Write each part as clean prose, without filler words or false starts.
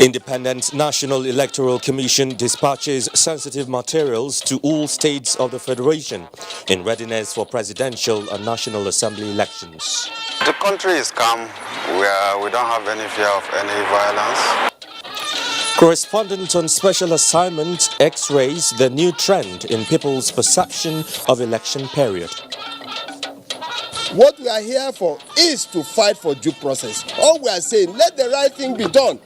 Independent National Electoral Commission dispatches sensitive materials to all states of the Federation in readiness for presidential and National Assembly elections. The country is calm. We don't have any fear of any violence. Correspondent on special assignment X-rays the new trend in people's perception of election period. What we are here for is to fight for due process. All we are saying, let the right thing be done.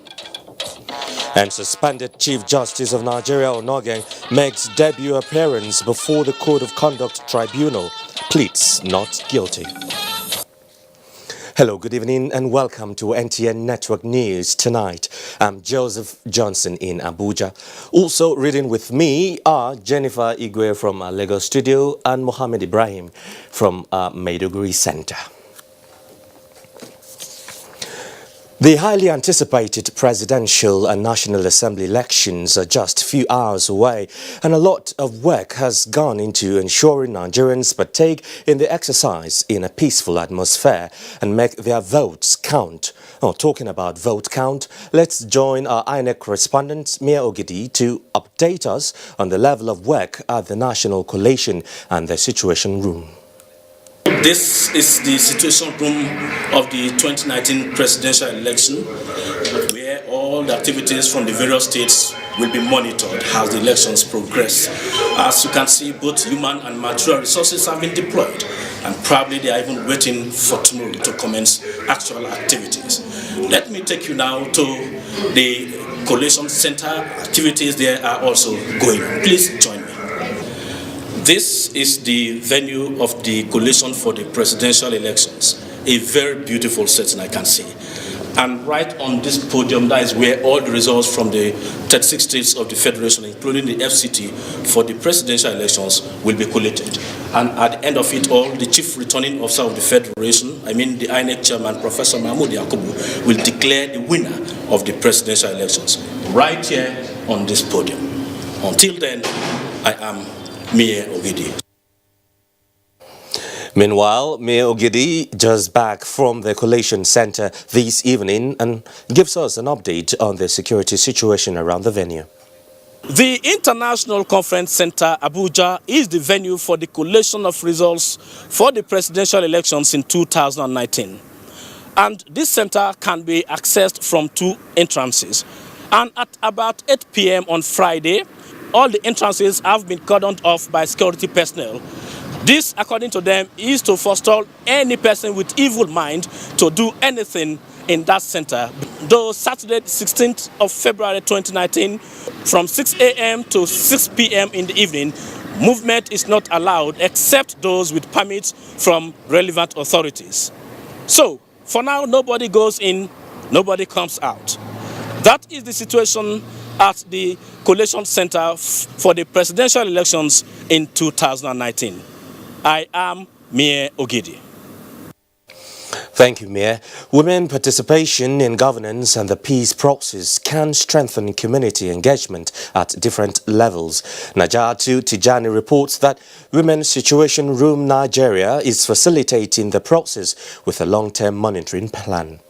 And suspended Chief Justice of Nigeria Onogen makes debut appearance before the Code of Conduct Tribunal, pleads not guilty. Hello, good evening and welcome to NTN Network News tonight. I'm Joseph Johnson in Abuja. Also reading with me are Jennifer Igwe from our Lagos studio and Mohammed Ibrahim from our Maiduguri Center. The highly anticipated presidential and National Assembly elections are just a few hours away, and a lot of work has gone into ensuring Nigerians partake in the exercise in a peaceful atmosphere and make their votes count. Talking about vote count, let's join our INEC correspondent Mia Ogidi to update us on the level of work at the National Collation and the Situation Room. This is the situation room of the 2019 presidential election, where all the activities from the various states will be monitored as the elections progress. As you can see, both human and material resources have been deployed, and probably they are even waiting for tomorrow to commence actual activities. Let me take you now to the collation center. Activities there are also going on. Please join me. This is the venue of the collation for the presidential elections. A very beautiful setting, I can see. And right on this podium, that is where all the results from the 36 states of the Federation, including the FCT, for the presidential elections will be collated. And at the end of it all, the Chief Returning Officer of the Federation, the INEC Chairman, Professor Mahmoud Yakubu, will declare the winner of the presidential elections right here on this podium. Until then, I am Mia Ogidi. Meanwhile, Mia Ogidi just back from the collation center this evening and gives us an update on the security situation around the venue. The International Conference Center, Abuja, is the venue for the collation of results for the presidential elections in 2019. And this center can be accessed from two entrances. And at about 8 p.m. on Friday, all the entrances have been cordoned off by security personnel. This, according to them, is to forestall any person with evil mind to do anything in that center. Though Saturday, 16th of February 2019, from 6 a.m. to 6 p.m. in the evening, movement is not allowed except those with permits from relevant authorities. So, for now, nobody goes in, nobody comes out. That is the situation at the collation center for the presidential elections in 2019. I am Mia Ogidi. Thank you, Mia. Women participation in governance and the peace process can strengthen community engagement at different levels. Najatu Tijani reports that Women's Situation Room Nigeria is facilitating the process with a long-term monitoring plan.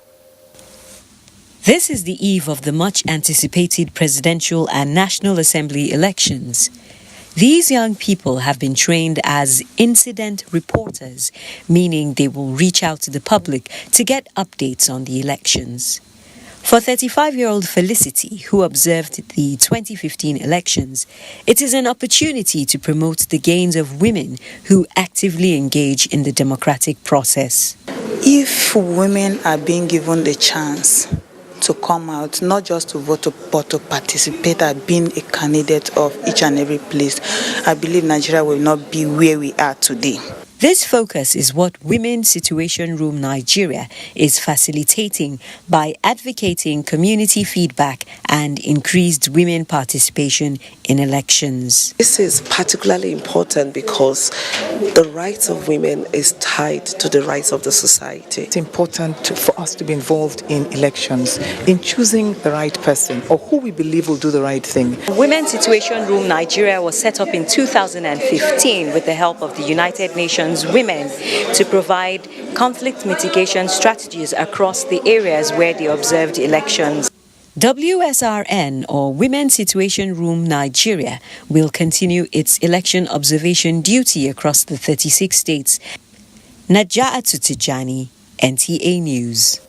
This is the eve of the much-anticipated presidential and National Assembly elections. These young people have been trained as incident reporters, meaning they will reach out to the public to get updates on the elections. For 35-year-old Felicity, who observed the 2015 elections, it is an opportunity to promote the gains of women who actively engage in the democratic process. If women are being given the chance to come out, not just to vote, but to participate at being a candidate of each and every place, I believe Nigeria will not be where we are today. This focus is what Women's Situation Room Nigeria is facilitating by advocating community feedback and increased women participation in elections. This is particularly important because the rights of women is tied to the rights of the society. It's important for us to be involved in elections, in choosing the right person or who we believe will do the right thing. Women's Situation Room Nigeria was set up in 2015 with the help of the United Nations Women to provide conflict mitigation strategies across the areas where they observed elections. WSRN, or Women's Situation Room Nigeria, will continue its election observation duty across the 36 states. Naja'atu Tijani, NTA News.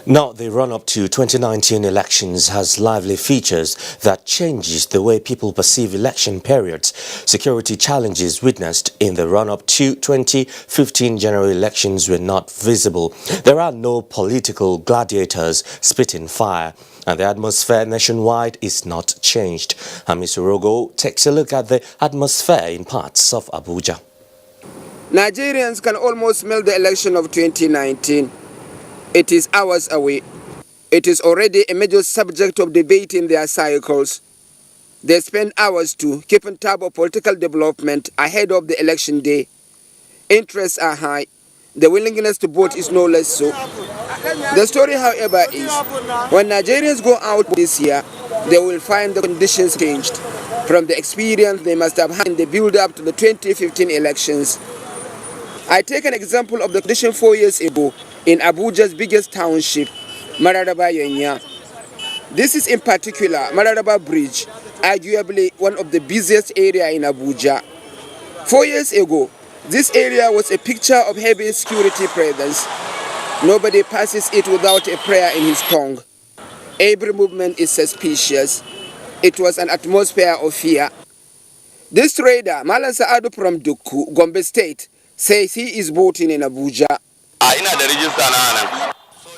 Now, the run-up to 2019 elections has lively features that changes the way people perceive election periods. Security challenges witnessed in the run-up to 2015 general elections were not visible. There are no political gladiators spitting fire, and the atmosphere nationwide is not changed. Hamis Orogo takes a look at the atmosphere in parts of Abuja. Nigerians can almost smell the election of 2019. It is hours away. It is already a major subject of debate in their circles. They spend hours to keeping tab of political development ahead of the election day. Interests are high. The willingness to vote is no less so. The story, however, is when Nigerians go out this year, they will find the conditions changed from the experience they must have had in the build-up to the 2015 elections. I take an example of the condition 4 years ago in Abuja's biggest township, Mararaba Yenya. This is in particular Mararaba Bridge, arguably one of the busiest areas in Abuja. 4 years ago, this area was a picture of heavy security presence. Nobody passes it without a prayer in his tongue. Every movement is suspicious. It was an atmosphere of fear. This trader, Malan Saadu from Duku, Gombe State, says he is voting in Abuja.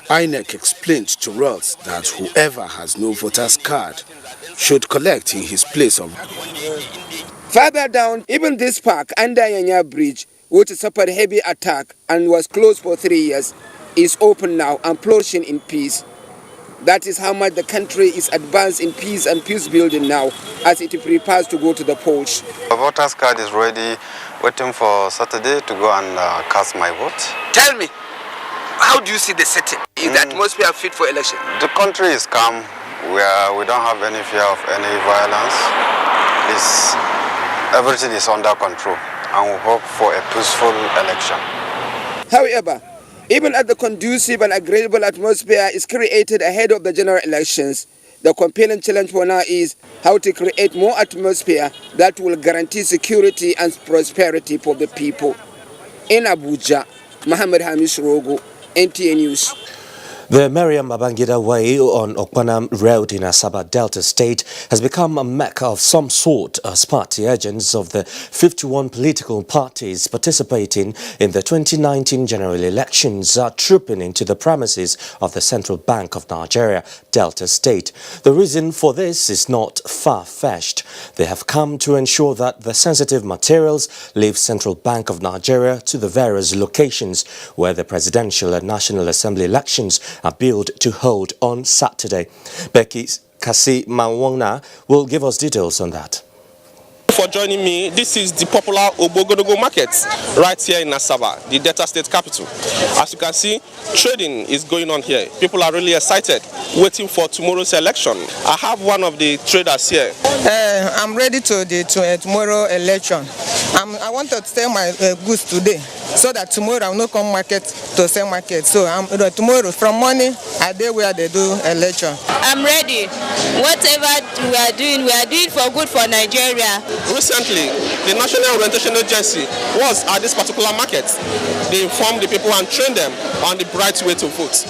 INEC explained to us that whoever has no voter's card should collect in his place of. Further down, even this park under Yanya Bridge, which suffered heavy attack and was closed for 3 years, is open now and flourishing in peace. That is how much the country is advanced in peace and peace building now, as it prepares to go to the polls. The voter's card is ready, waiting for Saturday to go and cast my vote. Tell me, how do you see the setting? Is the atmosphere fit for election? The country is calm. We don't have any fear of any violence. Everything is under control, and we hope for a peaceful election. However, even as the conducive and agreeable atmosphere is created ahead of the general elections, the compelling challenge for now is how to create more atmosphere that will guarantee security and prosperity for the people. In Abuja, Mohammed Hamis Rogo, NTA News. The Mariam Babangida Way on Okpanam Road in Asaba Delta State has become a mecca of some sort as party agents of the 51 political parties participating in the 2019 general elections are trooping into the premises of the Central Bank of Nigeria, Delta State. The reason for this is not far-fetched. They have come to ensure that the sensitive materials leave Central Bank of Nigeria to the various locations where the presidential and National Assembly elections are billed to hold on Saturday. Becky Kasi Mawona will give us details on that. For joining me, this is the popular Obogodogo market right here in Asaba, the Delta State capital. As you can see, trading is going on here. People are really excited, waiting for tomorrow's election. I have one of the traders here. I'm ready to tomorrow election. I want to sell my goods today, so that tomorrow I will not come market to sell market. So tomorrow from morning, I day where they do election. I'm ready. Whatever we are doing for good for Nigeria. Recently, the National Orientation Agency was at this particular market. They informed the people and trained them on the right way to vote.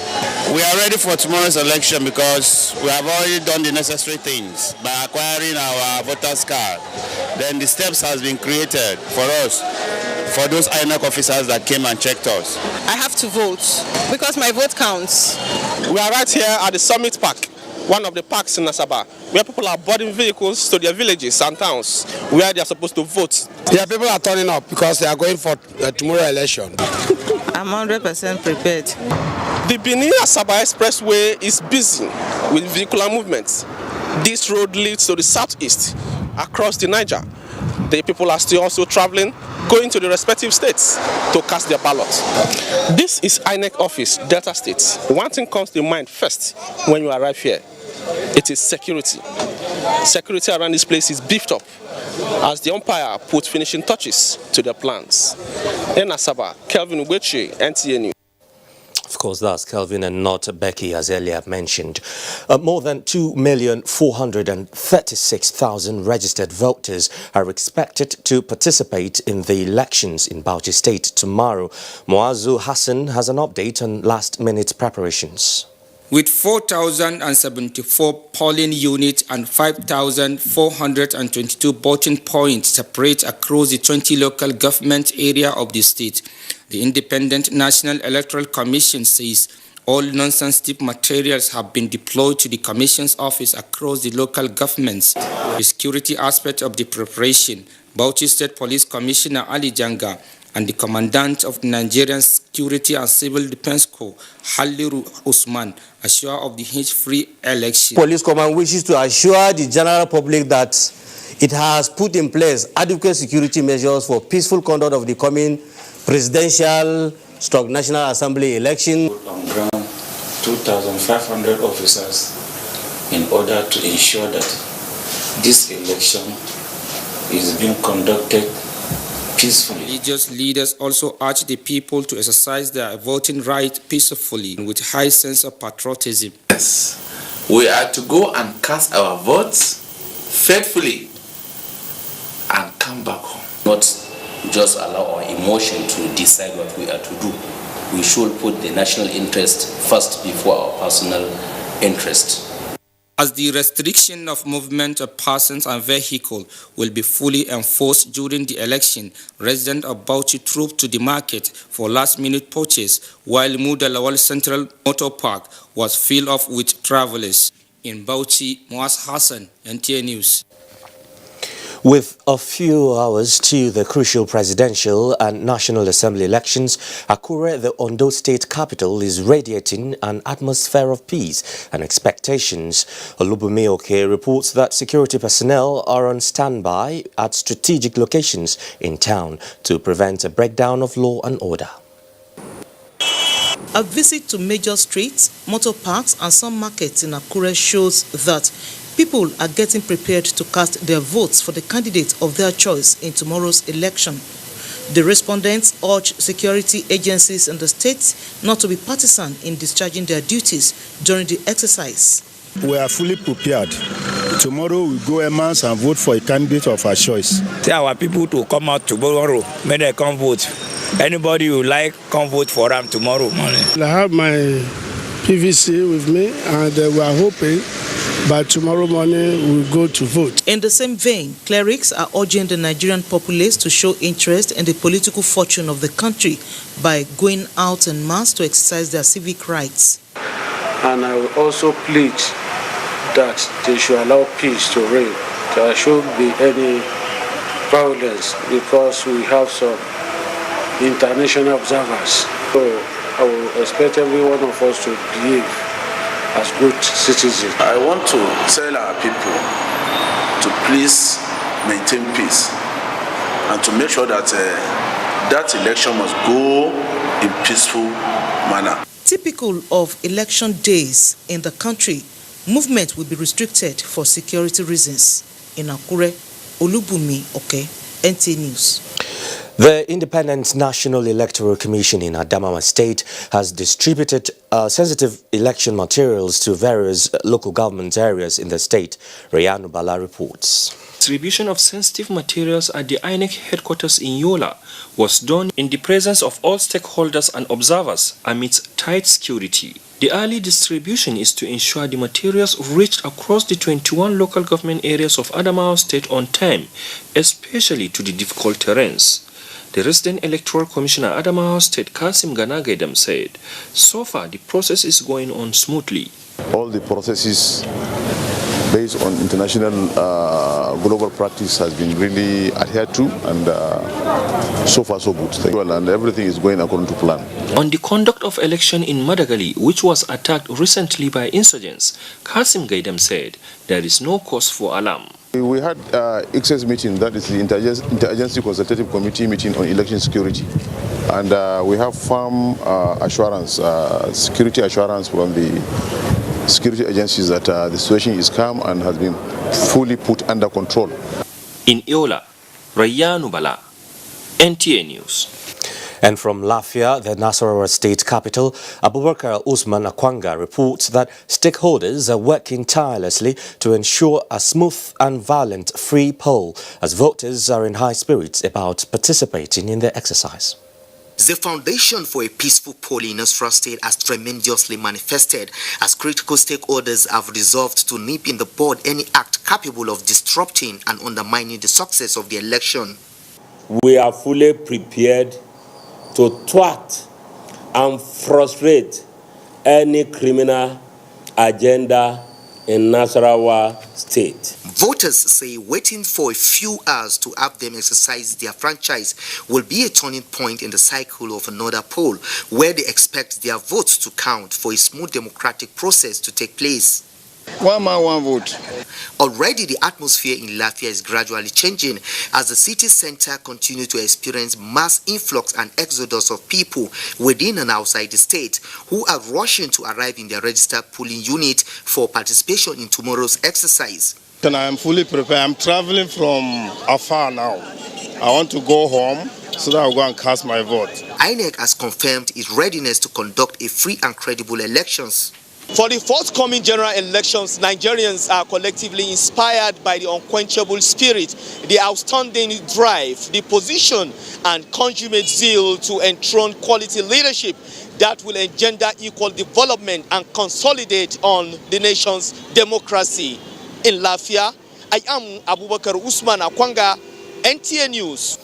We are ready for tomorrow's election because we have already done the necessary things by acquiring our voters card. Then the steps has been created for us, for those INEC officers that came and checked us. I have to vote because my vote counts. We are right here at the Summit Park, one of the parks in Asaba, where people are boarding vehicles to their villages and towns where they are supposed to vote. Yeah, people are turning up because they are going for tomorrow election. I'm 100% prepared. The Benin-Asaba Expressway is busy with vehicular movements. This road leads to the southeast, across the Niger. The people are still also traveling, going to the respective states to cast their ballot. This is INEC office, Delta State. One thing comes to mind first when you arrive here. It is security. Security around this place is beefed up as the umpire puts finishing touches to their plans. In Asaba, Kelvin Ubechi, NTA News. Of course, that's Kelvin and not Becky, as earlier mentioned. More than 2,436,000 registered voters are expected to participate in the elections in Bauchi State tomorrow. Muazu Hassan has an update on last-minute preparations. With 4,074 polling units and 5,422 voting points separate across the 20 local government area of the state, the Independent National Electoral Commission says all non-sensitive materials have been deployed to the Commission's office across the local governments. The security aspect of the preparation, Bauchi State Police Commissioner Ali Janga and the Commandant of the Nigerian Security and Civil Defense Corps, Haliru Usman, assure of the hitch-free election. Police Command wishes to assure the general public that it has put in place adequate security measures for peaceful conduct of the coming presidential/National Assembly election. On ground, 2,500 officers in order to ensure that this election is being conducted peacefully. Religious leaders also urge the people to exercise their voting right peacefully and with high sense of patriotism. Yes, we are to go and cast our votes faithfully and come back home. Not just allow our emotion to decide what we are to do. We should put the national interest first before our personal interest. As the restriction of movement of persons and vehicles will be fully enforced during the election, residents of Bauchi trooped to the market for last-minute purchase, while Mudalawal Central Motor Park was filled up with travelers. In Bauchi, Muaz Hassan, NTA News. With a few hours to the crucial presidential and National Assembly elections, Akure, the Ondo state capital, is radiating an atmosphere of peace and expectations. Olubunmi Oke reports that security personnel are on standby at strategic locations in town to prevent a breakdown of law and order. A visit to major streets, motor parks and some markets in Akure shows that people are getting prepared to cast their votes for the candidate of their choice in tomorrow's election. The respondents urge security agencies in the state not to be partisan in discharging their duties during the exercise. We are fully prepared. Tomorrow we go Emans and vote for a candidate of our choice. Tell our people to come out tomorrow, may they come vote. Anybody who like, come vote for them tomorrow morning. I have my PVC with me and we are hoping by tomorrow morning we'll go to vote. In the same vein, clerics are urging the Nigerian populace to show interest in the political fortune of the country by going out en masse to exercise their civic rights. And I will also plead that they should allow peace to reign. There shouldn't be any violence because we have some international observers. So I will expect every one of us to behave as good citizens. I want to tell our people to please maintain peace and to make sure that that election must go in peaceful manner. Typical of election days in the country, movement will be restricted for security reasons. In Akure, Olubunmi Oke, NTA News. The Independent National Electoral Commission in Adamawa State has distributed sensitive election materials to various local government areas in the state. Rayanu Bala reports. Distribution of sensitive materials at the INEC headquarters in Yola was done in the presence of all stakeholders and observers amidst tight security. The early distribution is to ensure the materials reached across the 21 local government areas of Adamawa State on time, especially to the difficult terrains. The resident electoral commissioner Adamawa State, Kasim Ganagaidam, said, so far the process is going on smoothly. All the processes based on international global practice has been really adhered to, and so far so good. And everything is going according to plan. On the conduct of election in Madagali, which was attacked recently by insurgents, Kasim Gaidam said there is no cause for alarm. We had excess meeting, that is the Interagency Consultative Committee meeting on election security. And we have firm assurance, security assurance from the security agencies that the situation is calm and has been fully put under control. In Yola, Rayanu Bala, NTA News. And from Lafia, the Nasarawa state capital, Abubakar Usman Akwanga reports that stakeholders are working tirelessly to ensure a smooth and violent free poll, as voters are in high spirits about participating in the exercise. The foundation for a peaceful poll in Nasarawa State has tremendously manifested as critical stakeholders have resolved to nip in the bud any act capable of disrupting and undermining the success of the election. We are fully prepared to thwart and frustrate any criminal agenda in Nasarawa State. Voters say waiting for a few hours to have them exercise their franchise will be a turning point in the cycle of another poll, where they expect their votes to count for a smooth democratic process to take place. One man, one vote. Already the atmosphere in Lafia is gradually changing as the city center continues to experience mass influx and exodus of people within and outside the state who are rushing to arrive in their registered polling unit for participation in tomorrow's exercise. And I am fully prepared. I'm traveling from afar now. I want to go home so that I'll go and cast my vote. INEC has confirmed its readiness to conduct a free and credible elections. For the forthcoming general elections, Nigerians are collectively inspired by the unquenchable spirit, the outstanding drive, the position and consummate zeal to enthrone quality leadership that will engender equal development and consolidate on the nation's democracy. In Lafia, I am Abubakar Usman Akwanga, NTA News.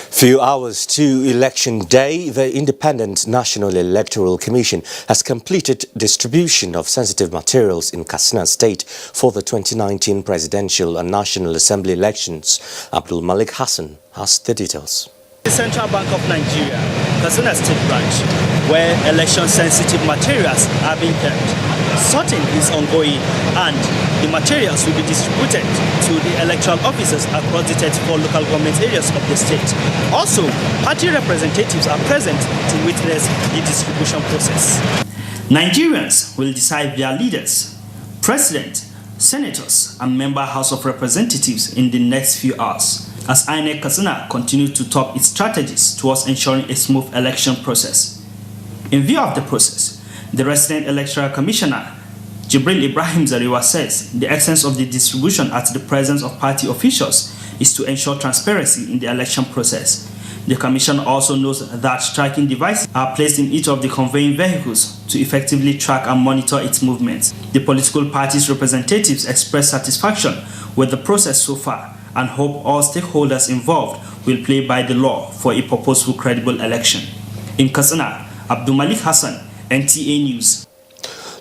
Few hours to election day, the Independent National Electoral Commission has completed distribution of sensitive materials in Katsina State for the 2019 Presidential and National Assembly elections. Abdul Malik Hassan has the details. The Central Bank of Nigeria, Katsina State branch, where election-sensitive materials are being kept. Sorting is ongoing and the materials will be distributed to the electoral officers across the 34 local government areas of the state. Also, party representatives are present to witness the distribution process. Nigerians will decide their leaders, president, senators, and member House of Representatives in the next few hours, as INEC Katsina continues to top its strategies towards ensuring a smooth election process. In view of the process, the resident electoral commissioner, Jibril Ibrahim Zariwa, says the essence of the distribution at the presence of party officials is to ensure transparency in the election process. The commission also notes that tracking devices are placed in each of the conveying vehicles to effectively track and monitor its movements. The political parties' representatives express satisfaction with the process so far and hope all stakeholders involved will play by the law for a purposeful, credible election. In Katsina, Abdul Malik Hassan, NTA News.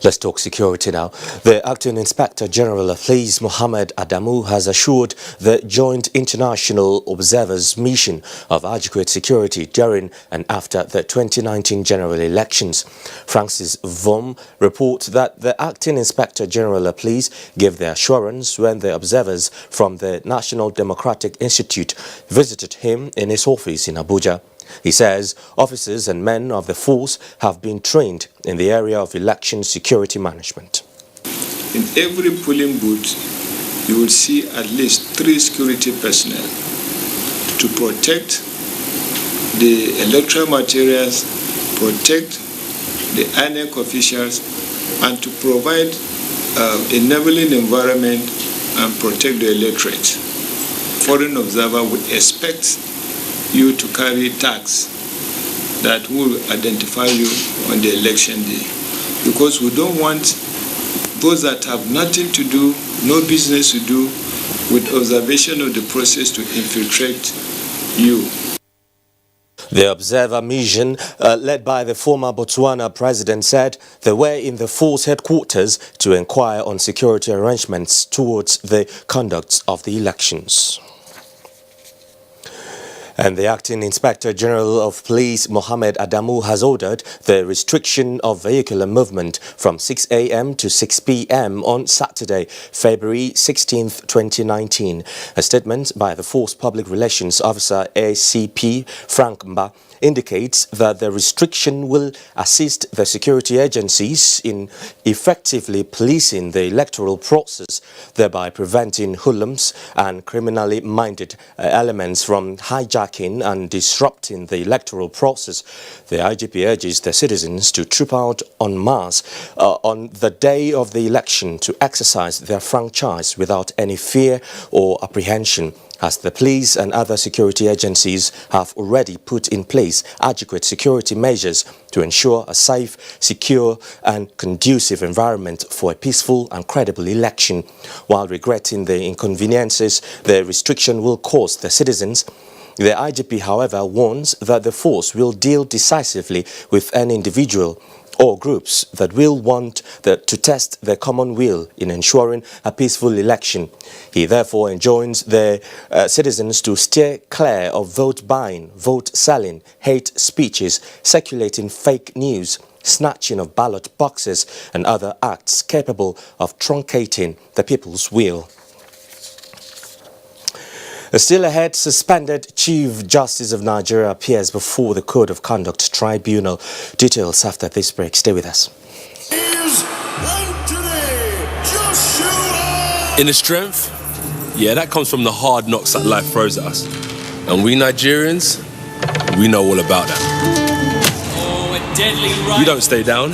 Let's talk security now. The Acting Inspector General of Police, Mohammed Adamu, has assured the Joint International Observers Mission of adequate security during and after the 2019 general elections. Francis Vom reports that the Acting Inspector General of Police gave the assurance when the observers from the National Democratic Institute visited him in his office in Abuja. He says officers and men of the force have been trained in the area of election security management. In every polling booth, you will see at least 3 security personnel to protect the electoral materials, protect the INEC officials, and to provide enabling environment and protect the electorate. Foreign observer would expect you to carry tags that will identify you on the election day, because we don't want those that have nothing to do, no business to do with observation of the process to infiltrate you. The observer mission, led by the former Botswana president, said they were in the force headquarters to inquire on security arrangements towards the conduct of the elections. And the Acting Inspector General of Police, Mohammed Adamu, has ordered the restriction of vehicular movement from 6 a.m. to 6 p.m. on Saturday, February 16, 2019. A statement by the Force Public Relations Officer, ACP Frank Mba, indicates that the restriction will assist the security agencies in effectively policing the electoral process, thereby preventing hoodlums and criminally minded elements from hijacking hijacking and disrupting the electoral process. The IGP urges the citizens to troop out en masse on the day of the election to exercise their franchise without any fear or apprehension, as the police and other security agencies have already put in place adequate security measures to ensure a safe, secure and conducive environment for a peaceful and credible election. While regretting the inconveniences the restriction will cause the citizens, the IGP, however, warns that the force will deal decisively with any individual or groups that will want to test their common will in ensuring a peaceful election. He therefore enjoins the citizens to steer clear of vote buying, vote selling, hate speeches, circulating fake news, snatching of ballot boxes and other acts capable of truncating the people's will. Still ahead, suspended Chief Justice of Nigeria appears before the Code of Conduct Tribunal. Details after this break. Stay with us. Inner strength? Yeah, that comes from the hard knocks that life throws at us. And we Nigerians, we know all about that. Oh, a deadly right. We don't stay down,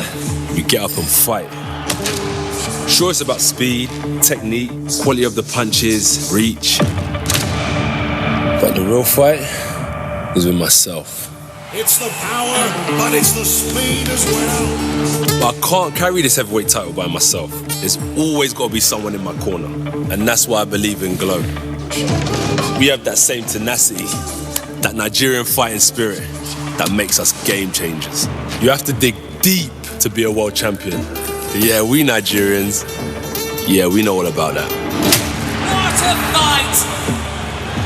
we get up and fight. Sure, it's about speed, technique, quality of the punches, reach. But the real fight is with myself. It's the power, but it's the speed as well. But I can't carry this heavyweight title by myself. There's always got to be someone in my corner. And that's why I believe in Glow. We have that same tenacity, that Nigerian fighting spirit that makes us game changers. You have to dig deep to be a world champion. Yeah, we Nigerians, yeah, we know all about that. What a fight!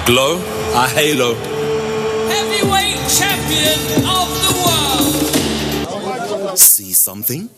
Glow, our halo. Heavyweight champion of the world. See something?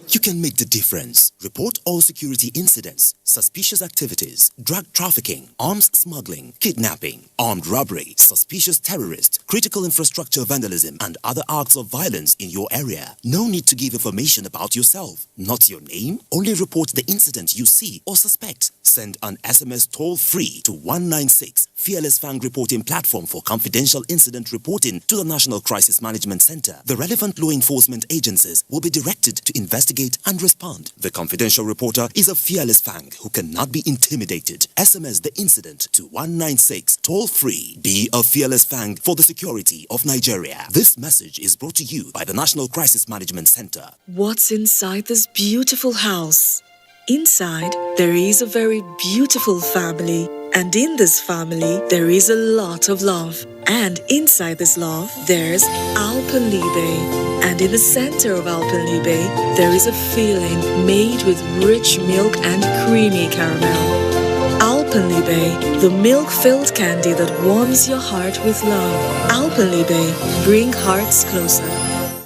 You can make the difference. Report all security incidents, suspicious activities, drug trafficking, arms smuggling, kidnapping, armed robbery, suspicious terrorist, critical infrastructure vandalism, and other acts of violence in your area. No need to give information about yourself. Not your name. Only report the incident you see or suspect. Send an SMS toll-free to 196, Fearless Fang Reporting Platform for confidential incident reporting to the National Crisis Management Center. The relevant law enforcement agencies will be directed to investigate and respond. The confidential reporter is a fearless fang who cannot be intimidated. SMS the incident to 196, toll-free. Be a fearless fang for the security of Nigeria. This message is brought to you by the National Crisis Management Center. What's inside this beautiful house? Inside, there is a very beautiful family. And in this family, there is a lot of love. And inside this love, there's Alpenliebe. And in the center of Alpenliebe, there is a filling made with rich milk and creamy caramel. Alpenliebe, the milk-filled candy that warms your heart with love. Alpenliebe, bring hearts closer.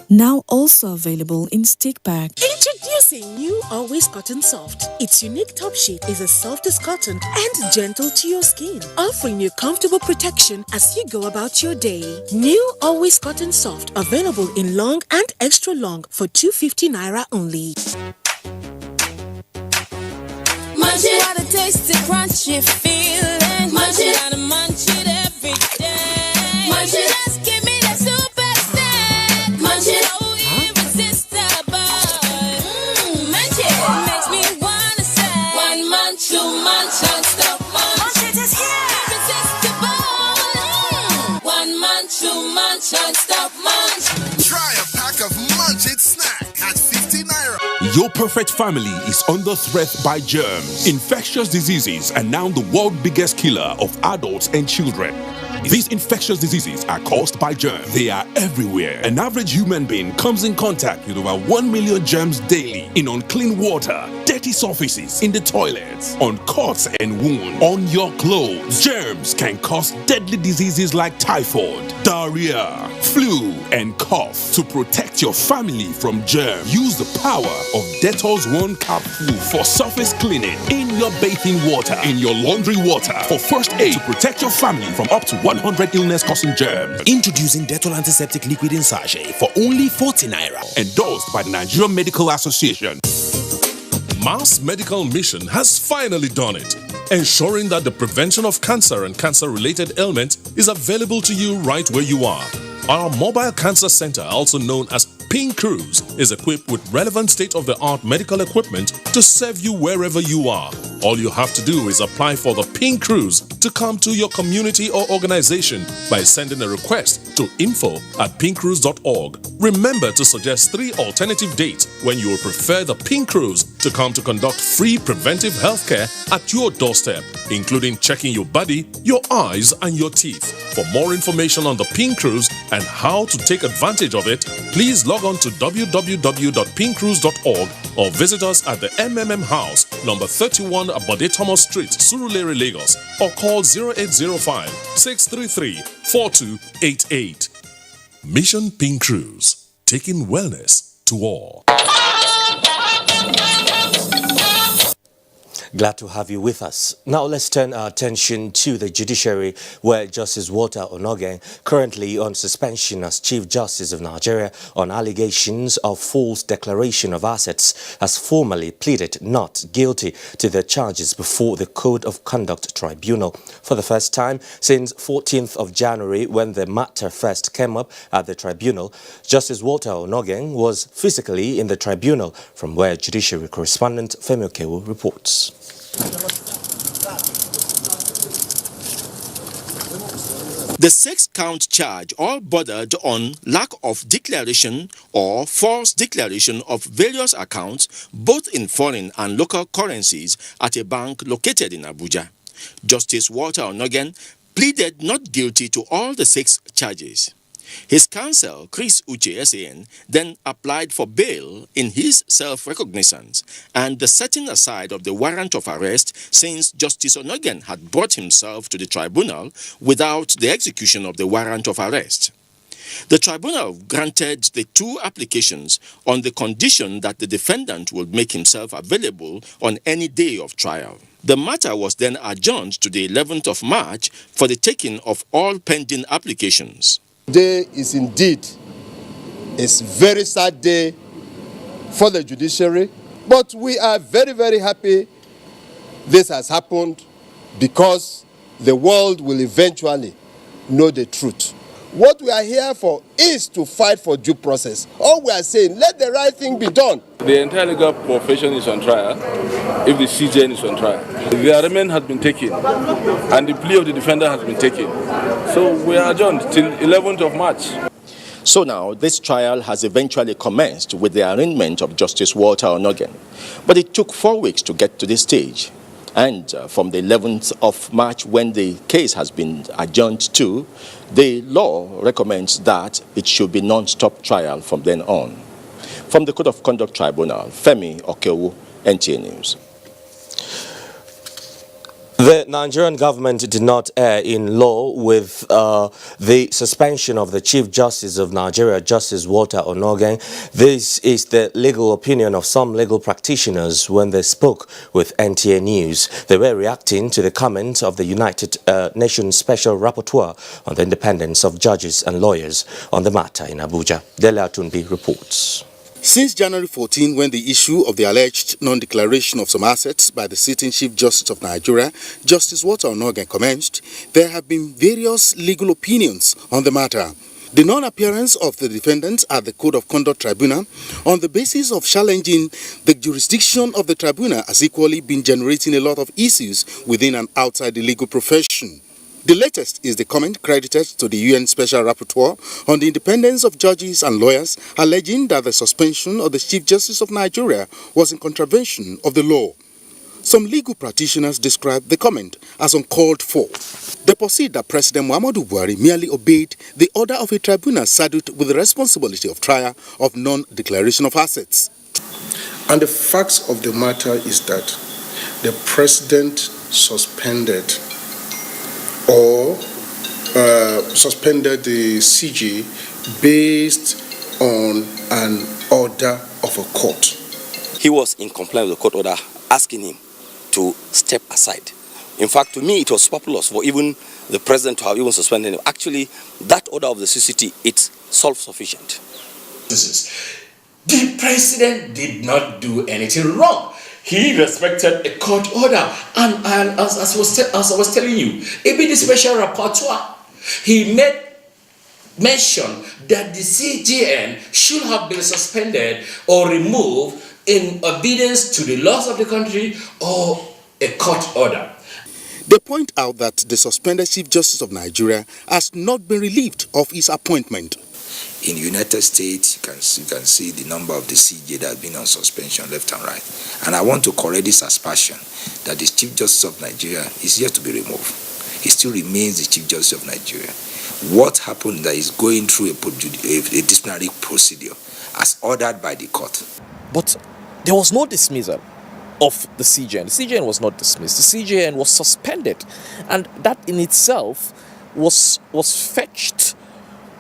Now also available in stick pack. Introducing new Always Cotton Soft. Its unique top sheet is as soft as cotton and gentle to your skin, offering you comfortable protection as you go about your day. New Always Cotton Soft, available in long and extra long for 250 Naira only. Munch it, what a tasty, crunchy feeling. Munch it, gotta munch it every day. Munch it, just give me that super snack. Munch it, oh irresistible. Munch it, makes me wanna say one munch, two munch, non-stop munch. Munch it is here, irresistible. One munch, two munch, non-stop munch. Try a pack of Munch It snack at 50 Naira. Your perfect family is under threat by germs. Infectious diseases are now the world's biggest killer of adults and children. These infectious diseases are caused by germs. They are everywhere. An average human being comes in contact with over 1 million germs daily in unclean water, dirty surfaces, in the toilets, on cuts and wounds, on your clothes. Germs can cause deadly diseases like typhoid, diarrhea, flu, and cough. To protect your family from germs, use the power of Dettol's One Capful for surface cleaning in your bathing water, in your laundry water, for first aid to protect your family from up to 100 illness-causing germs. Introducing Dettol Antiseptic Liquid in Sachet for only 40 Naira. Endorsed by the Nigerian Medical Association. Mars Medical Mission has finally done it. ensuring that the prevention of cancer and cancer-related ailments is available to you right where you are. Our mobile cancer center, also known as Pink Cruise, is equipped with relevant state-of-the-art medical equipment to serve you wherever you are. All you have to do is apply for the Pink Cruise to come to your community or organization by sending a request to info@pinkcruise.org. Remember to suggest 3 alternative dates when you will prefer the Pink Cruise to come to conduct free preventive healthcare at your doorstep, including checking your body, your eyes, and your teeth. For more information on the Pink Cruise and how to take advantage of it, please log on to www.pinkcruise.org or visit us at the MMM House, number 31 Abode Thomas Street, Surulere, Lagos, or call 0805 633 4288. Mission Pink Cruise, taking wellness to all. Glad to have you with us. Now let's turn our attention to the judiciary, where Justice Walter Onogen, currently on suspension as Chief Justice of Nigeria on allegations of false declaration of assets, has formally pleaded not guilty to the charges before the Code of Conduct Tribunal. For the first time since 14th of January, when the matter first came up at the tribunal, Justice Walter Onogen was physically in the tribunal, from where judiciary correspondent Femi Okewo reports. The 6-count charge all bordered on lack of declaration or false declaration of various accounts, both in foreign and local currencies, at a bank located in Abuja. Justice Walter Onogen pleaded not guilty to all the 6 charges. His counsel, Chris Uche SAN, then applied for bail in his self-recognizance and the setting aside of the warrant of arrest, since Justice Onogen had brought himself to the tribunal without the execution of the warrant of arrest. The tribunal granted the 2 applications on the condition that the defendant would make himself available on any day of trial. The matter was then adjourned to the 11th of March for the taking of all pending applications. Today is indeed a very sad day for the judiciary, but we are very, very happy this has happened, because the world will eventually know the truth. What we are here for is to fight for due process. All we are saying, let the right thing be done. The entire legal profession is on trial if the CJN is on trial. The arraignment has been taken and the plea of the defender has been taken. So we are adjourned till 11th of March. So now this trial has eventually commenced with the arraignment of Justice Walter Onogen. But it took 4 weeks to get to this stage. And from the 11th of March, when the case has been adjourned to, the law recommends that it should be non-stop trial from then on. From the Code of Conduct Tribunal, Femi Okewo, NTA News. The Nigerian government did not err in law with the suspension of the Chief Justice of Nigeria, Justice Walter Onogen. This is the legal opinion of some legal practitioners when they spoke with NTA News. They were reacting to the comments of the United Nations Special Rapporteur on the independence of judges and lawyers on the matter in Abuja. Dele Atunbi reports. Since January 14, when the issue of the alleged non-declaration of some assets by the sitting Chief Justice of Nigeria, Justice Walter Onogen, commenced, there have been various legal opinions on the matter. The non-appearance of the defendants at the Code of Conduct Tribunal on the basis of challenging the jurisdiction of the tribunal has equally been generating a lot of issues within and outside the legal profession. The latest is the comment credited to the UN Special Rapporteur on the independence of judges and lawyers, alleging that the suspension of the Chief Justice of Nigeria was in contravention of the law. Some legal practitioners describe the comment as uncalled for. They posit that President Muhammadu Buhari merely obeyed the order of a tribunal saddled with the responsibility of trial of non-declaration of assets. And the facts of the matter is that the President suspended the CJ based on an order of a court. He was in compliance with the court order, asking him to step aside. In fact, to me, it was superfluous for even the president to have even suspended him. Actually, that order of the CCT, it's self-sufficient. The president did not do anything wrong. he respected a court order. And as I was telling you, even the special rapporteur, he made mention that the CGN should have been suspended or removed in obedience to the laws of the country or a court order. They point out that the suspended Chief Justice of Nigeria has not been relieved of his appointment. In the United States, you can see the number of the CJ that have been on suspension left and right. And I want to correct this aspersion that the Chief Justice of Nigeria is yet to be removed. He still remains the Chief Justice of Nigeria. What happened that is going through a disciplinary procedure as ordered by the court. But there was no dismissal of the CJN. The CJN was not dismissed. The CJN was suspended. And that in itself was fetched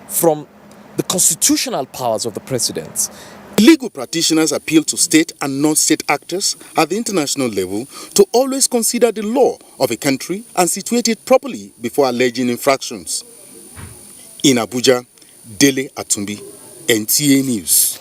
from the constitutional powers of the president. Legal practitioners appeal to state and non-state actors at the international level to always consider the law of a country and situate it properly before alleging infractions. In Abuja, Dele Atumbi, NTA News.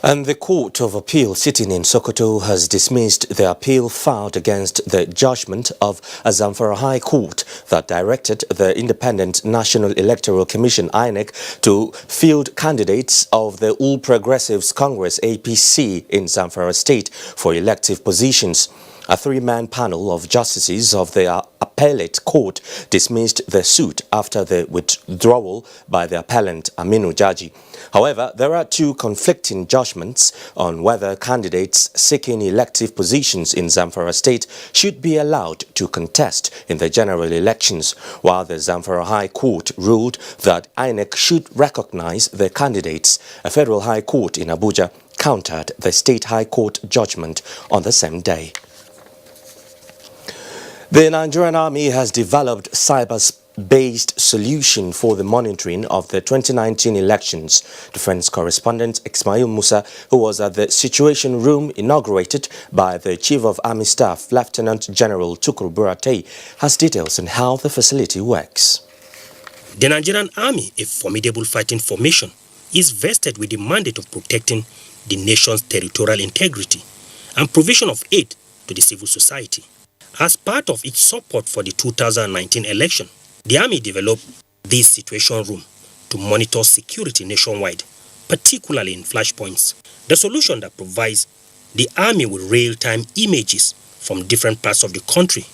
And the Court of Appeal sitting in Sokoto has dismissed the appeal filed against the judgment of Zamfara High Court that directed the Independent National Electoral Commission (INEC) to field candidates of the All Progressives Congress (APC) in Zamfara State for elective positions. A three-man panel of justices of the appellate court dismissed the suit after the withdrawal by the appellant Aminu Jaji. However, there are two conflicting judgments on whether candidates seeking elective positions in Zamfara State should be allowed to contest in the general elections, while the Zamfara High Court ruled that INEC should recognize the candidates. A federal high court in Abuja countered the state high court judgment on the same day. The Nigerian Army has developed cyber-based solution for the monitoring of the 2019 elections. Defense correspondent Ismail Musa, who was at the Situation Room inaugurated by the Chief of Army Staff, Lieutenant General Tukur Buratai, has details on how the facility works. The Nigerian Army, a formidable fighting formation, is vested with the mandate of protecting the nation's territorial integrity and provision of aid to the civil society. As part of its support for the 2019 election, the Army developed this Situation Room to monitor security nationwide, particularly in flashpoints. The solution that provides the Army with real-time images from different parts of the country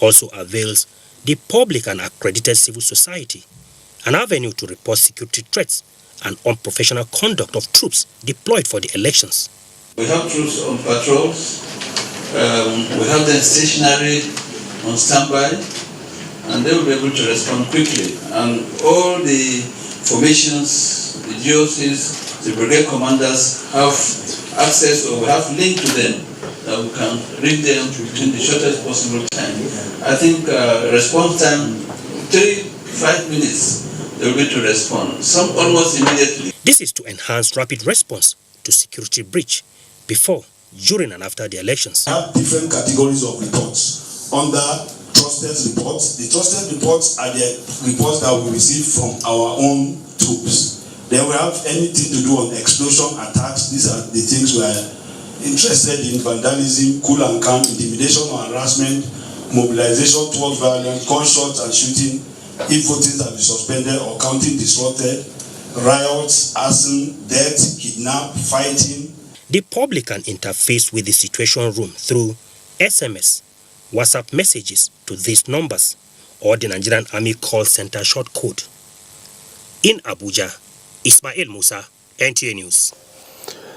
also avails the public and accredited civil society an avenue to report security threats and unprofessional conduct of troops deployed for the elections. We have troops on patrols. We have them stationary on standby, and they will be able to respond quickly. And all the formations, the GOCs, the brigade commanders have access, or we have linked to them, that we can reach them within the shortest possible time. I think response time, 3-5 minutes, they will be to respond, some almost immediately. This is to enhance rapid response to security breach before, during and after the elections. We have different categories of reports. Under trusted reports, the trusted reports are the reports that we receive from our own troops. Then we have anything to do on explosion attacks. These are the things we are interested in: vandalism, cool and calm, intimidation or harassment, mobilization towards violence, gunshots and shooting, if voting has been suspended or counting disrupted, riots, arson, death, kidnap, fighting. The public can interface with the Situation Room through SMS, WhatsApp messages to these numbers, or the Nigerian Army Call Center short code. In Abuja, Ismail Musa, NTA News.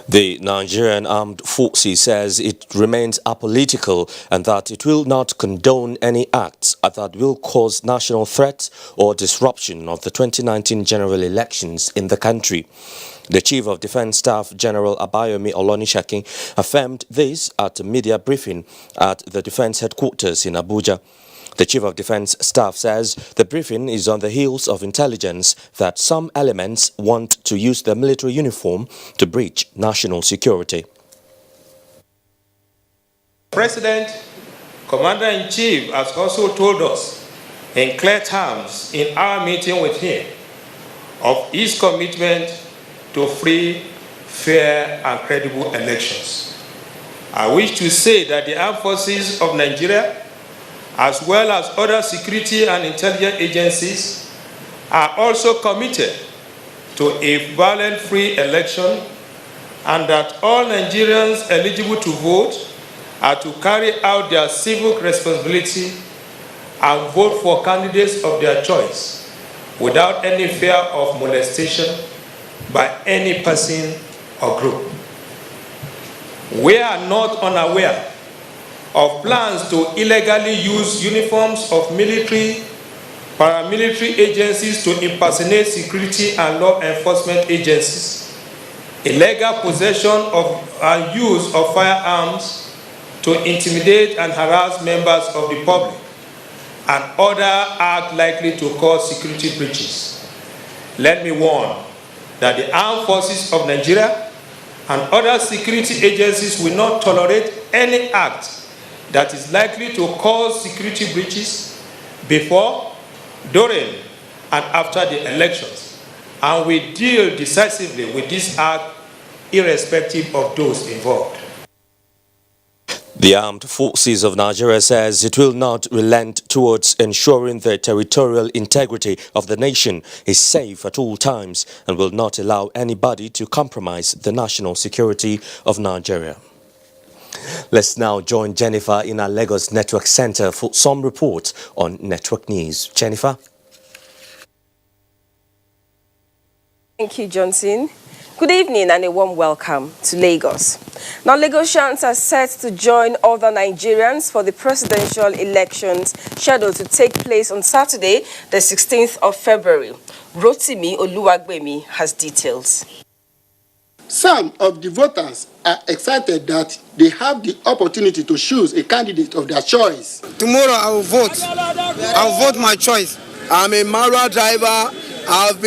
The Nigerian Armed Forces says it remains apolitical and that it will not condone any acts that will cause national threat or disruption of the 2019 general elections in the country. The Chief of Defense Staff, General Abayomi Olonishakin, affirmed this at a media briefing at the Defense Headquarters in Abuja. The Chief of Defense Staff says the briefing is on the heels of intelligence that some elements want to use their military uniform to breach national security. President, Commander-in-Chief has also told us in clear terms in our meeting with him of his commitment to free, fair and credible elections. I wish to say that the armed forces of Nigeria, as well as other security and intelligence agencies, are also committed to a violence-free election, and that all Nigerians eligible to vote are to carry out their civic responsibility and vote for candidates of their choice without any fear of molestation by any person or group. We are not unaware of plans to illegally use uniforms of military, paramilitary agencies to impersonate security and law enforcement agencies, illegal possession of and use of firearms to intimidate and harass members of the public, and other acts likely to cause security breaches. Let me warn that the armed forces of Nigeria and other security agencies will not tolerate any act that is likely to cause security breaches before, during, and after the elections, and will deal decisively with this act irrespective of those involved. The Armed Forces of Nigeria says it will not relent towards ensuring the territorial integrity of the nation is safe at all times and will not allow anybody to compromise the national security of Nigeria. Let's now join Jennifer in our Lagos Network Center for some reports on network news. Jennifer? Thank you, Johnson. Good evening and a warm welcome to Lagos. Now, Lagosians are set to join other Nigerians for the presidential elections scheduled to take place on Saturday, the 16th of February. Rotimi Oluwagbemi has details. Some of the voters are excited that they have the opportunity to choose a candidate of their choice. Tomorrow I will vote. I will vote my choice. I'm a Marwa driver. I've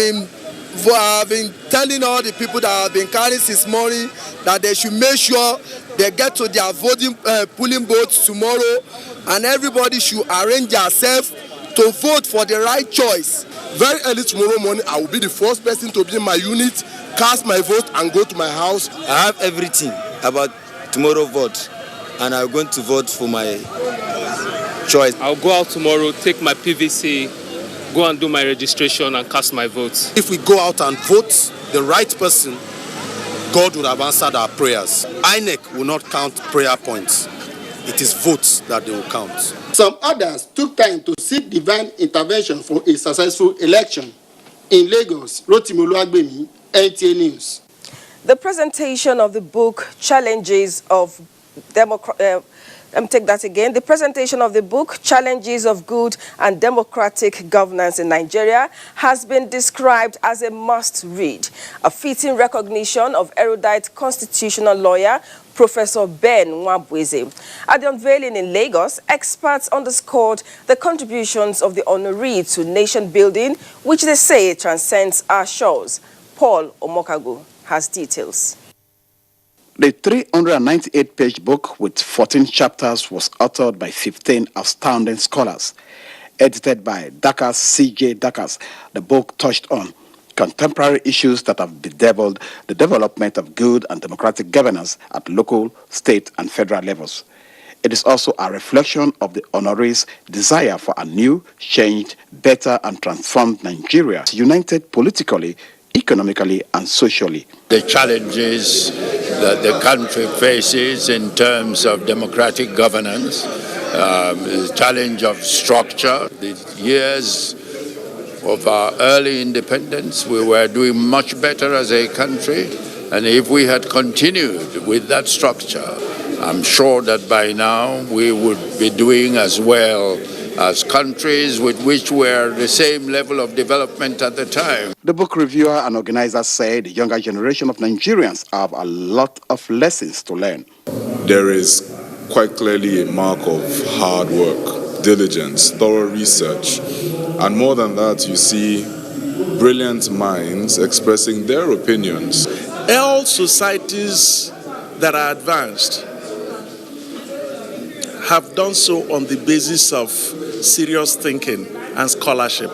been telling all the people that have been carrying since morning that they should make sure they get to their voting polling booths tomorrow, and everybody should arrange themselves to vote for the right choice. Very early tomorrow morning, I will be the first person to be in my unit, cast my vote, and go to my house. I have everything about tomorrow vote, and I'm going to vote for my choice. I'll go out tomorrow, take my PVC, go and do my registration and cast my vote. If we go out and vote the right person, God would have answered our prayers. INEC will not count prayer points. It is votes that they will count. Some others took time to seek divine intervention for a successful election. In Lagos, Rotimi Oluwagbemi, NTA News. The presentation of the book Challenges of The presentation of the book, Challenges of Good and Democratic Governance in Nigeria, has been described as a must-read, a fitting recognition of erudite constitutional lawyer Professor Ben Nwabweze. At the unveiling in Lagos, experts underscored the contributions of the honoree to nation building, which they say transcends our shores. Paul Omokago has details. The 398-page book with 14 chapters was authored by 15 outstanding scholars. Edited by Dakas C.J. Dakas, the book touched on contemporary issues that have bedeviled the development of good and democratic governance at local, state, and federal levels. It is also a reflection of the honoree's desire for a new, changed, better, and transformed Nigeria, united politically, economically, and socially. The challenges that the country faces in terms of democratic governance, the challenge of structure, the years of our early independence, we were doing much better as a country, and if we had continued with that structure, I'm sure that by now we would be doing as well as countries with which were the same level of development at the time. The book reviewer and organizer said the younger generation of Nigerians have a lot of lessons to learn. There is quite clearly a mark of hard work, diligence, thorough research, and more than that, you see brilliant minds expressing their opinions. All societies that are advanced have done so on the basis of serious thinking and scholarship,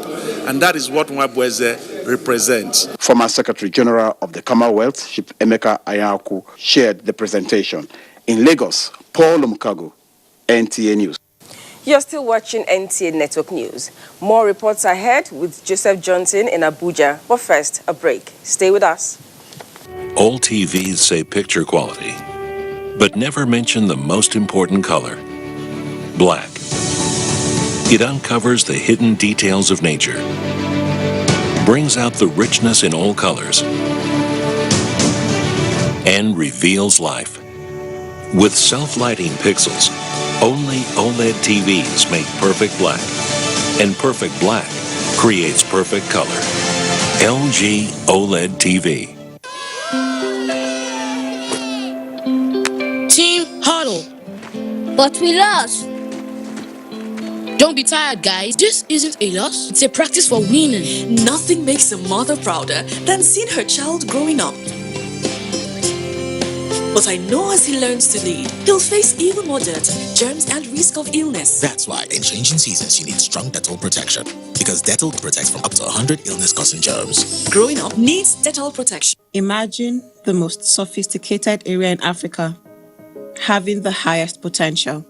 and that is what Nwabweze represents. Former Secretary General of the Commonwealth, Chief Emeka Ayaku, shared the presentation. In Lagos, Paul Omukago, NTA News. You're still watching NTA Network News. More reports ahead with Joseph Johnson in Abuja. But first, a break. Stay with us. All TVs say picture quality, but never mention the most important color, black. It uncovers the hidden details of nature, brings out the richness in all colors, and reveals life. With self-lighting pixels, only OLED TVs make perfect black, and perfect black creates perfect color. LG OLED TV. Team huddle. But we lost. Don't be tired, guys. This isn't a loss. It's a practice for winning. Nothing makes a mother prouder than seeing her child growing up. But I know as he learns to lead, he'll face even more dirt, germs, and risk of illness. That's why in changing seasons, you need strong Dettol protection. Because Dettol protects from up to 100 illness-causing germs. Growing up needs Dettol protection. Imagine the most sophisticated area in Africa having the highest potential.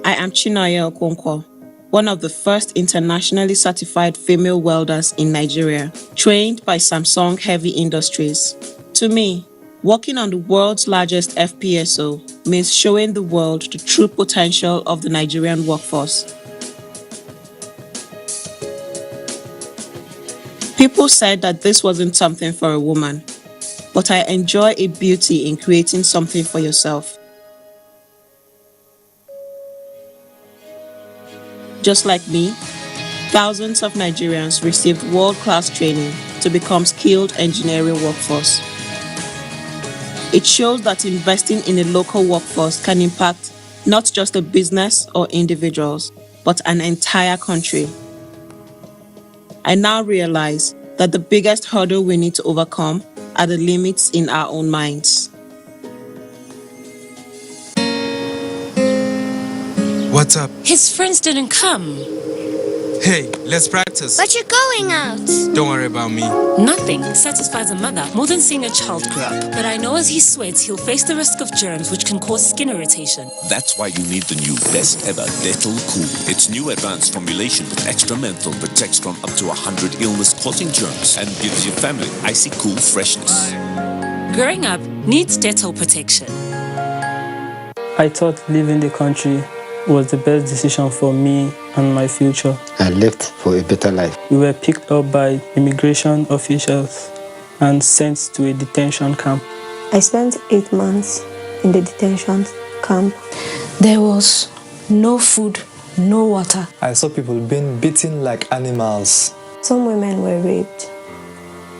I am Chinoye Okonkwo, one of the first internationally certified female welders in Nigeria, trained by Samsung Heavy Industries. To me, working on the world's largest FPSO means showing the world the true potential of the Nigerian workforce. People said that this wasn't something for a woman, but I enjoy a beauty in creating something for yourself. Just like me, thousands of Nigerians received world-class training to become skilled engineering workforce. It shows that investing in a local workforce can impact not just a business or individuals, but an entire country. I now realize that the biggest hurdle we need to overcome are the limits in our own minds. What's up? His friends didn't come. Hey, let's practice. But you're going out. Don't worry about me. Nothing satisfies a mother more than seeing a child grow up. But I know as he sweats, he'll face the risk of germs which can cause skin irritation. That's why you need the new best ever Dettol Cool. Its new advanced formulation with extra menthol protects from up to 100 illness-causing germs and gives your family icy cool freshness. Growing up needs Dettol protection. I thought leaving the country was the best decision for me and my future. I left for a better life. We were picked up by immigration officials and sent to a detention camp. I spent 8 months in the detention camp. There was no food, no water. I saw people being beaten like animals. Some women were raped.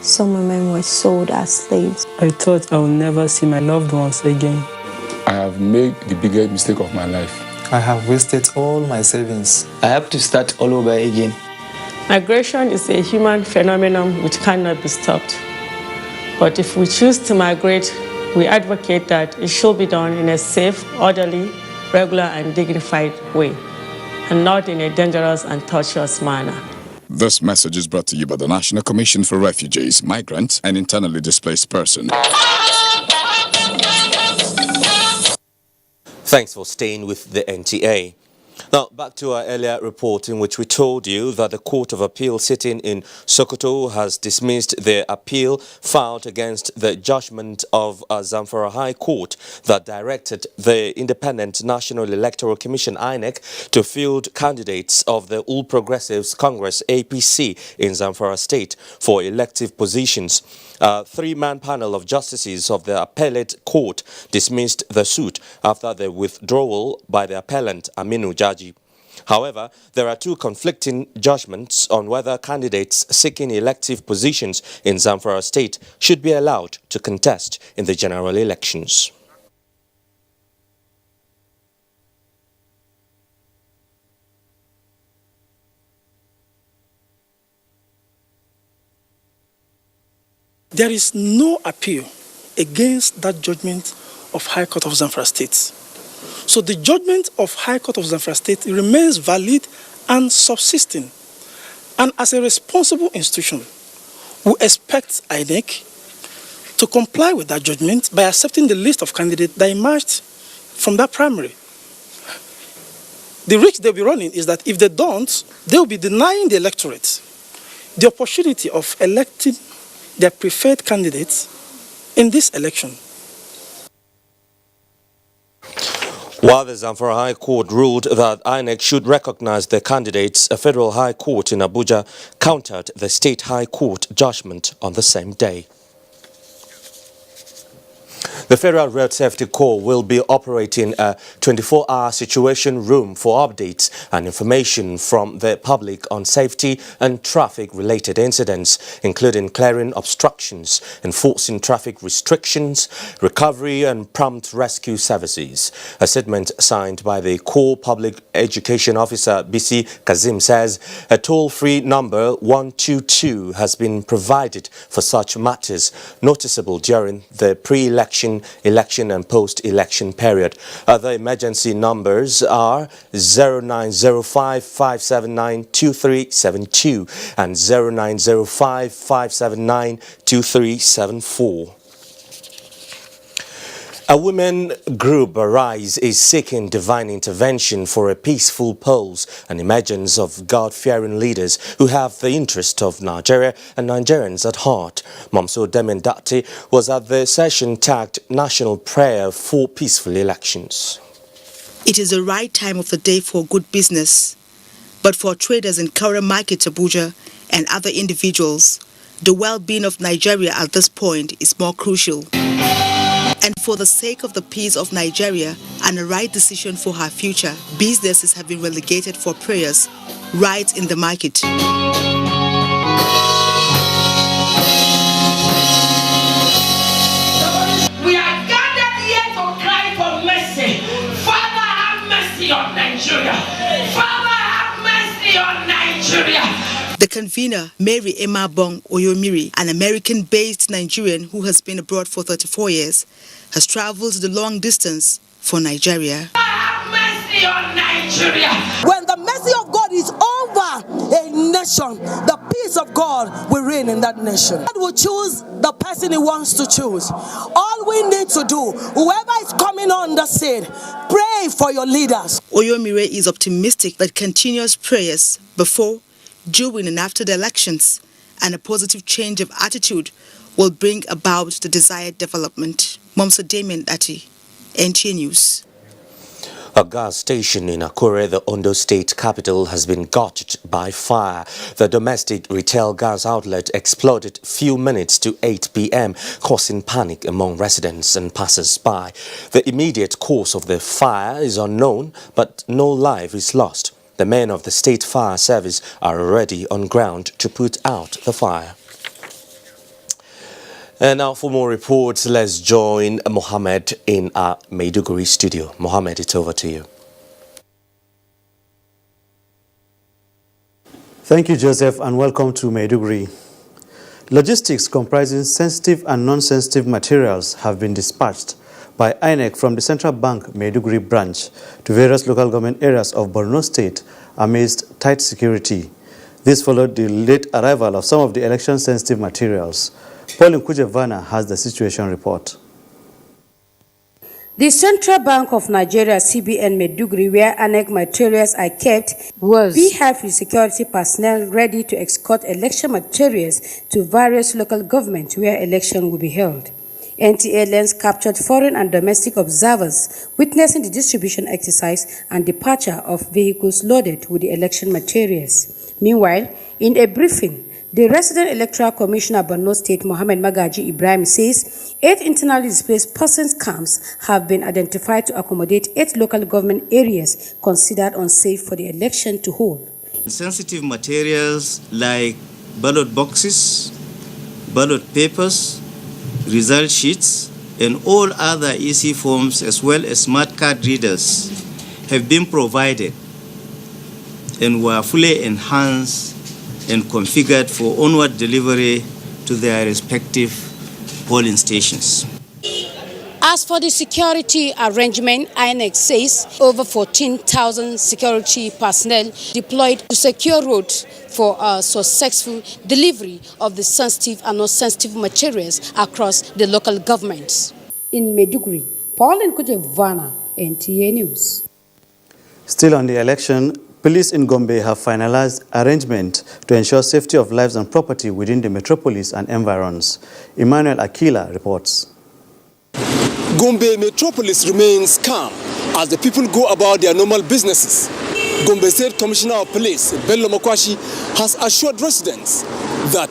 Some women were sold as slaves. I thought I would never see my loved ones again. I have made the biggest mistake of my life. I have wasted all my savings. I have to start all over again. Migration is a human phenomenon which cannot be stopped. But if we choose to migrate, we advocate that it should be done in a safe, orderly, regular, and dignified way, and not in a dangerous and tortuous manner. This message is brought to you by the National Commission for Refugees, Migrants, and Internally Displaced Persons. Thanks for staying with the NTA. Now, back to our earlier report in which we told you that the Court of Appeal sitting in Sokoto has dismissed the appeal filed against the judgment of Zamfara High Court that directed the Independent National Electoral Commission INEC to field candidates of the All Progressives Congress APC in Zamfara State for elective positions. A three-man panel of justices of the appellate court dismissed the suit after the withdrawal by the appellant Aminu Jaji. However, there are two conflicting judgments on whether candidates seeking elective positions in Zamfara State should be allowed to contest in the general elections. There is no appeal against that judgment of High Court of Zamfara State. So the judgment of High Court of Zamfara State remains valid and subsisting. And as a responsible institution, we expect INEC to comply with that judgment by accepting the list of candidates that emerged from that primary. The risk they'll be running is that if they don't, they'll be denying the electorate the opportunity of electing their preferred candidates in this election. While the Zamfara High Court ruled that INEC should recognize the candidates, a federal high court in Abuja countered the state high court judgment on the same day. The Federal Road Safety Corps will be operating a 24-hour situation room for updates and information from the public on safety and traffic-related incidents, including clearing obstructions, enforcing traffic restrictions, recovery and prompt rescue services. A statement signed by the Corps Public Education Officer BC Kazim says a toll-free number 122 has been provided for such matters noticeable during the pre-election, election and post-election period. Other emergency numbers are 0905-579-2372 and 0905-579-2374. A women group, Arise, is seeking divine intervention for a peaceful pulse and emergence of God-fearing leaders who have the interest of Nigeria and Nigerians at heart. Momso Demendati was at the session tagged National Prayer for Peaceful Elections. It is the right time of the day for good business, but for traders in current market Abuja and other individuals, the well-being of Nigeria at this point is more crucial. And for the sake of the peace of Nigeria and a right decision for her future, businesses have been relegated for prayers right in the market. We are gathered here to cry for mercy. Father, have mercy on Nigeria. Father, have mercy on Nigeria. The convener, Mary Emma Bong Oyomiri, an American-based Nigerian who has been abroad for 34 years, has traveled the long distance for Nigeria. Have mercy on Nigeria. When the mercy of God is over a nation, the peace of God will reign in that nation. God will choose the person he wants to choose. All we need to do, whoever is coming on the scene, pray for your leaders. Oyomire is optimistic that continuous prayers before, during and after the elections and a positive change of attitude will bring about the desired development. Momso Damien Ati, NTA News. A gas station in Akure, the Ondo State capital, has been gutted by fire. The domestic retail gas outlet exploded few minutes to 8 p.m., causing panic among residents and passers-by. The immediate cause of the fire is unknown, but no life is lost. The men of the State Fire Service are already on ground to put out the fire. And now for more reports, let's join Mohammed in our Maiduguri studio. Mohammed, it's over to you. Thank you, Joseph, and welcome to Maiduguri. Logistics comprising sensitive and non-sensitive materials have been dispatched by INEC from the Central Bank Maiduguri branch to various local government areas of Borno State amidst tight security. This followed the late arrival of some of the election-sensitive materials. Pauline Kujevana has the situation report. The Central Bank of Nigeria, CBN Maiduguri, where INEC materials are kept, we have security personnel ready to escort election materials to various local governments where election will be held. NTA lens captured foreign and domestic observers witnessing the distribution exercise and departure of vehicles loaded with the election materials. Meanwhile, in a briefing, the resident electoral commissioner Borno State, Mohammed Magaji Ibrahim, says 8 internally displaced persons camps have been identified to accommodate 8 local government areas considered unsafe for the election to hold. Sensitive materials like ballot boxes, ballot papers, result sheets, and all other EC forms, as well as smart card readers, have been provided and were fully enhanced and configured for onward delivery to their respective polling stations. As for the security arrangement, INEC says over 14,000 security personnel deployed to secure roads for a successful delivery of the sensitive and non-sensitive materials across the local governments. In Maiduguri, Pauline Kujevana, NTA News. Still on the election, police in Gombe have finalized arrangement to ensure safety of lives and property within the metropolis and environs. Emmanuel Akila reports. Gombe metropolis remains calm as the people go about their normal businesses. Gombe State Commissioner of Police, Bello Mokwashi, has assured residents that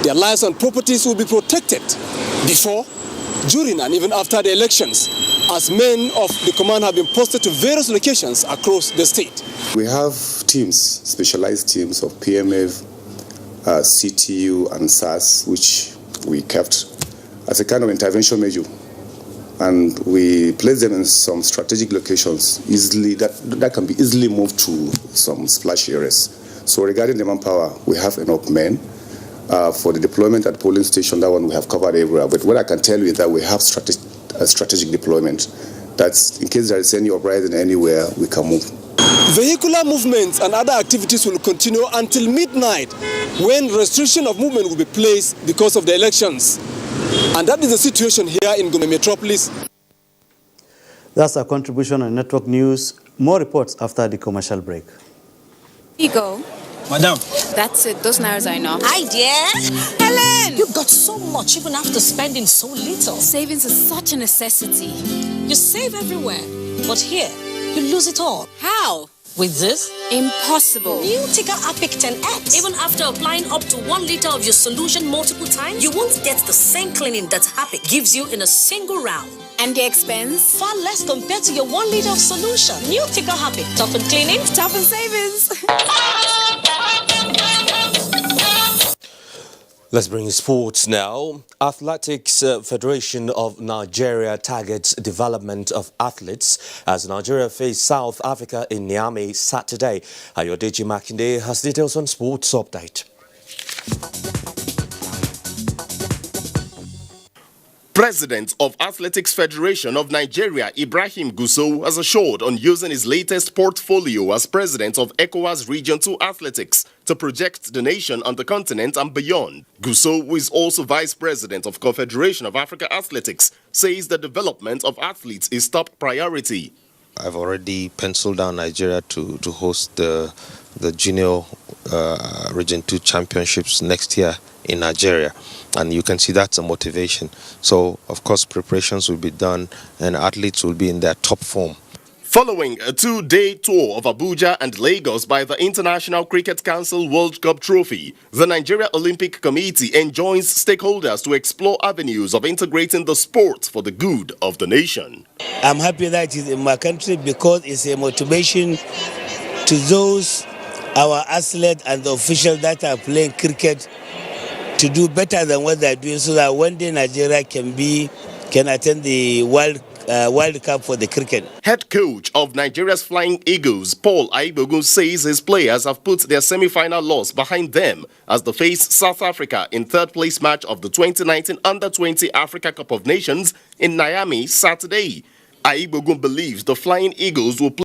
their lives and properties will be protected before, during and even after the elections, as men of the command have been posted to various locations across the state. We have teams, specialized teams of PMF, CTU and SAS, which we kept as a kind of intervention measure. And we place them in some strategic locations easily that can be easily moved to some splash areas. So regarding the manpower, we have enough men. For the deployment at polling station, that one we have covered everywhere. But what I can tell you is that we have strategic deployment. That's in case there is any uprising anywhere, we can move. Vehicular movements and other activities will continue until midnight, when restriction of movement will be placed because of the elections. And that is the situation here in Gombe Metropolis. That's our contribution on Network News. More reports after the commercial break. Here you go. Madam. That's it. Those naira are enough. Hi, dear. Helen! You got so much even after spending so little. Savings is such a necessity. You save everywhere, but here, you lose it all. How? With this? Impossible. New Tika Apic 10X. Even after applying up to 1 liter of your solution multiple times, you won't get the same cleaning that Apic gives you in a single round. And the expense? Far less compared to your 1 liter of solution. New Tika Apic. Toughen cleaning, toughen savings. Let's bring in sports now. Athletics Federation of Nigeria targets development of athletes as Nigeria face South Africa in Niamey Saturday. Ayodeji Makinde has details on Sports Update. President of Athletics Federation of Nigeria, Ibrahim Gusau, has assured on using his latest portfolio as president of ECOWAS Region 2 Athletics to project the nation on the continent and beyond. Gusau, who is also vice president of Confederation of Africa Athletics, says the development of athletes is top priority. I've already penciled down Nigeria to host the Junior Region 2 Championships next year in Nigeria. And you can see that's a motivation. So, of course, preparations will be done and athletes will be in their top form. Following a 2-day tour of Abuja and Lagos by the International Cricket Council World Cup Trophy, the Nigeria Olympic Committee enjoins stakeholders to explore avenues of integrating the sport for the good of the nation. I'm happy that it is in my country because it's a motivation to those, our athletes and the officials that are playing cricket, to do better than what they're doing so that one day Nigeria can attend the World Cup for the cricket. Head coach of Nigeria's Flying Eagles, Paul Aibogun, says his players have put their semi-final loss behind them as they face South Africa in third-place match of the 2019 Under-20 Africa Cup of Nations in Niamey Saturday. Aibogun believes the Flying Eagles will play